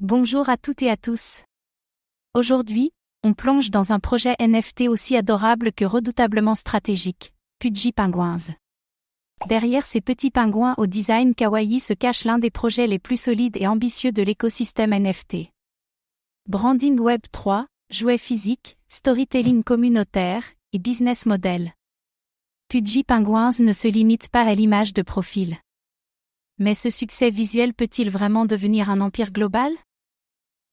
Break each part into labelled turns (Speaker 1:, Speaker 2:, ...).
Speaker 1: Bonjour à toutes et à tous. Aujourd'hui, on plonge dans un projet NFT aussi adorable que redoutablement stratégique, Pudgy Penguins. Derrière ces petits pingouins au design kawaii se cache l'un des projets les plus solides et ambitieux de l'écosystème NFT. Branding Web 3, jouets physiques, storytelling communautaire et business model. Pudgy Penguins ne se limite pas à l'image de profil. Mais ce succès visuel peut-il vraiment devenir un empire global ?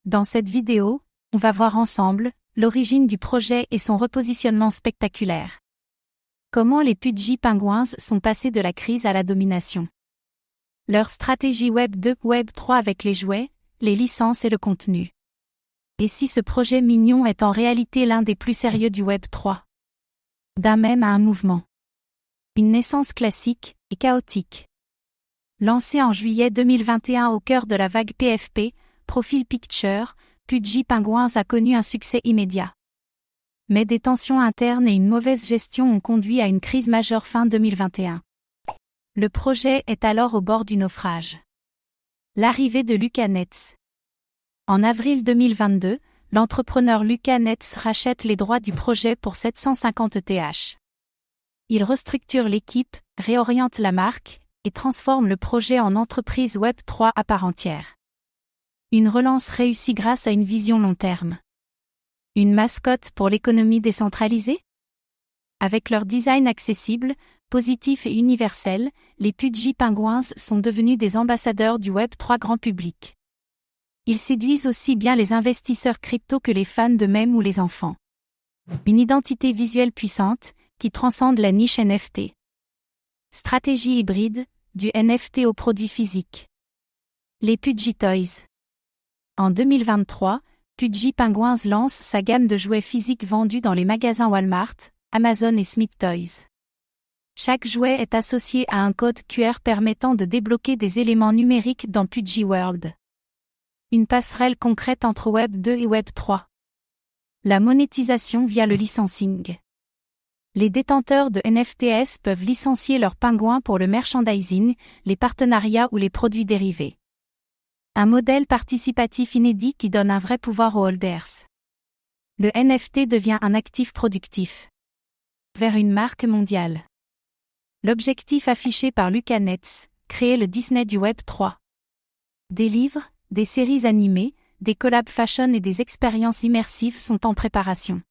Speaker 1: Dans cette vidéo, on va voir ensemble l'origine du projet et son repositionnement spectaculaire. Comment les Pudgy Penguins sont passés de la crise à la domination. Leur stratégie Web 2, Web 3 avec les jouets, les licences et le contenu. Et si ce projet mignon est en réalité l'un des plus sérieux du Web 3 ? D'un mème à un mouvement. Une naissance classique et chaotique. Lancé en juillet 2021 au cœur de la vague PFP, Profile Picture, Pudgy Penguins a connu un succès immédiat. Mais des tensions internes et une mauvaise gestion ont conduit à une crise majeure fin 2021. Le projet est alors au bord du naufrage. L'arrivée de Luca Netz. En avril 2022, l'entrepreneur Luca Netz rachète les droits du projet pour 750 TH. Il restructure l'équipe, réoriente la marque, et transforme le projet en entreprise Web 3 à part entière. Une relance réussie grâce à une vision long terme. Une mascotte pour l'économie décentralisée ? Avec leur design accessible, positif et universel, les Pudgy Penguins sont devenus des ambassadeurs du Web 3 grand public. Ils séduisent aussi bien les investisseurs crypto que les fans de mèmes ou les enfants. Une identité visuelle puissante, qui transcende la niche NFT. Stratégie hybride, du NFT au produit physique. Les Pudgy Toys. En 2023, Pudgy Penguins lance sa gamme de jouets physiques vendus dans les magasins Walmart, Amazon et Smith Toys. Chaque jouet est associé à un code QR permettant de débloquer des éléments numériques dans Pudgy World. Une passerelle concrète entre Web 2 et Web 3. La monétisation via le licensing. Les détenteurs de NFTs peuvent licencier leurs pingouins pour le merchandising, les partenariats ou les produits dérivés. Un modèle participatif inédit qui donne un vrai pouvoir aux holders. Le NFT devient un actif productif. Vers une marque mondiale. L'objectif affiché par Luca Netz, créer le Disney du Web 3. Des livres, des séries animées, des collabs fashion et des expériences immersives sont en préparation.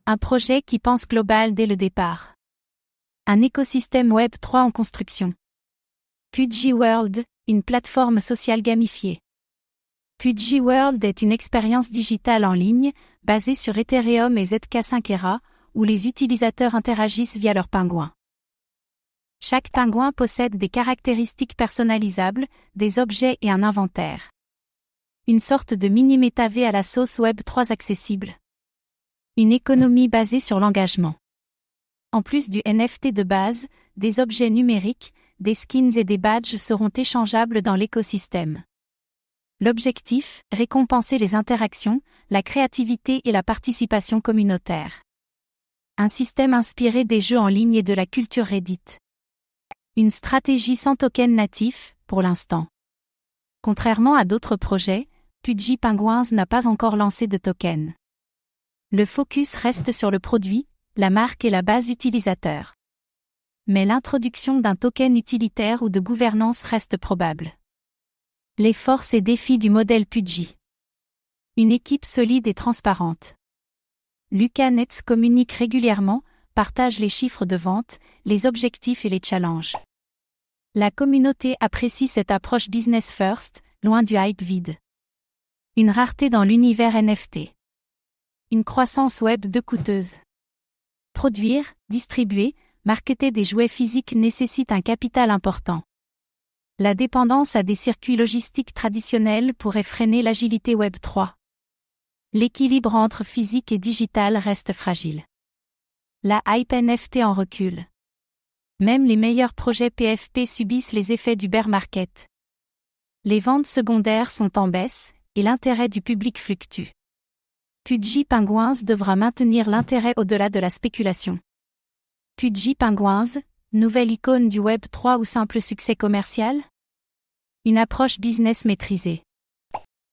Speaker 1: Un projet qui pense global dès le départ. Un écosystème Web 3 en construction. Pudgy World, une plateforme sociale gamifiée. Pudgy World est une expérience digitale en ligne, basée sur Ethereum et ZK5 ERA, où les utilisateurs interagissent via leurs pingouins. Chaque pingouin possède des caractéristiques personnalisables, des objets et un inventaire. Une sorte de mini-métavé à la sauce Web 3 accessible. Une économie basée sur l'engagement. En plus du NFT de base, des objets numériques, des skins et des badges seront échangeables dans l'écosystème. L'objectif, récompenser les interactions, la créativité et la participation communautaire. Un système inspiré des jeux en ligne et de la culture Reddit. Une stratégie sans token natif, pour l'instant. Contrairement à d'autres projets, Pudgy Penguins n'a pas encore lancé de token. Le focus reste sur le produit, la marque et la base utilisateur. Mais l'introduction d'un token utilitaire ou de gouvernance reste probable. Les forces et défis du modèle Pudgy. Une équipe solide et transparente. Luca Netz communique régulièrement, partage les chiffres de vente, les objectifs et les challenges. La communauté apprécie cette approche business first, loin du hype vide. Une rareté dans l'univers NFT. Une croissance web 2 coûteuse. Produire, distribuer, marketer des jouets physiques nécessite un capital important. La dépendance à des circuits logistiques traditionnels pourrait freiner l'agilité Web 3. L'équilibre entre physique et digital reste fragile. La hype NFT en recul. Même les meilleurs projets PFP subissent les effets du bear market. Les ventes secondaires sont en baisse, et l'intérêt du public fluctue. Pudgy Penguins devra maintenir l'intérêt au-delà de la spéculation. Pudgy Penguins, nouvelle icône du Web 3 ou simple succès commercial ? Une approche business maîtrisée.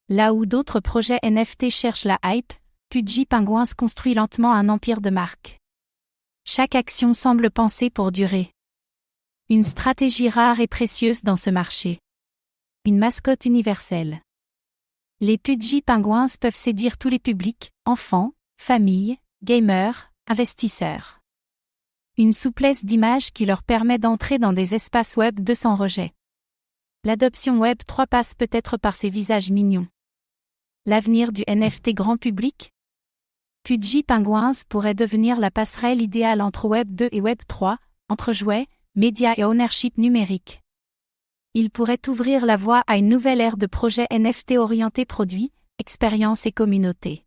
Speaker 1: Là où d'autres projets NFT cherchent la hype, Pudgy Penguins construit lentement un empire de marque. Chaque action semble pensée pour durer. Une stratégie rare et précieuse dans ce marché. Une mascotte universelle. Les Pudgy Penguins peuvent séduire tous les publics, enfants, familles, gamers, investisseurs. Une souplesse d'image qui leur permet d'entrer dans des espaces web 2 sans rejet. L'adoption Web 3 passe peut-être par ces visages mignons. L'avenir du NFT grand public? Pudgy Penguins pourrait devenir la passerelle idéale entre Web 2 et Web 3, entre jouets, médias et ownership numérique. Il pourrait ouvrir la voie à une nouvelle ère de projets NFT orientés produits, expériences et communautés.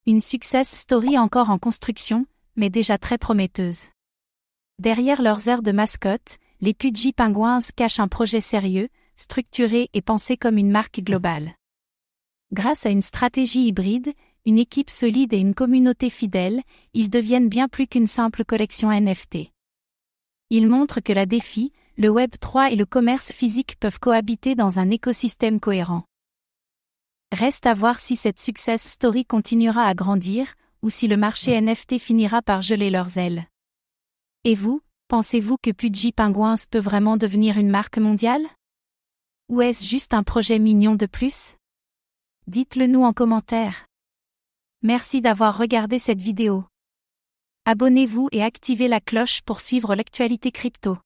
Speaker 1: Une success story encore en construction, mais déjà très prometteuse. Derrière leurs airs de mascotte, les Pudgy Penguins cachent un projet sérieux, structuré et pensé comme une marque globale. Grâce à une stratégie hybride, une équipe solide et une communauté fidèle, ils deviennent bien plus qu'une simple collection NFT. Ils montrent que la défi, le Web 3 et le commerce physique peuvent cohabiter dans un écosystème cohérent. Reste à voir si cette success story continuera à grandir, ou si le marché NFT finira par geler leurs ailes. Et vous, pensez-vous que Pudgy Penguins peut vraiment devenir une marque mondiale? Ou est-ce juste un projet mignon de plus? Dites-le nous en commentaire. Merci d'avoir regardé cette vidéo. Abonnez-vous et activez la cloche pour suivre l'actualité crypto.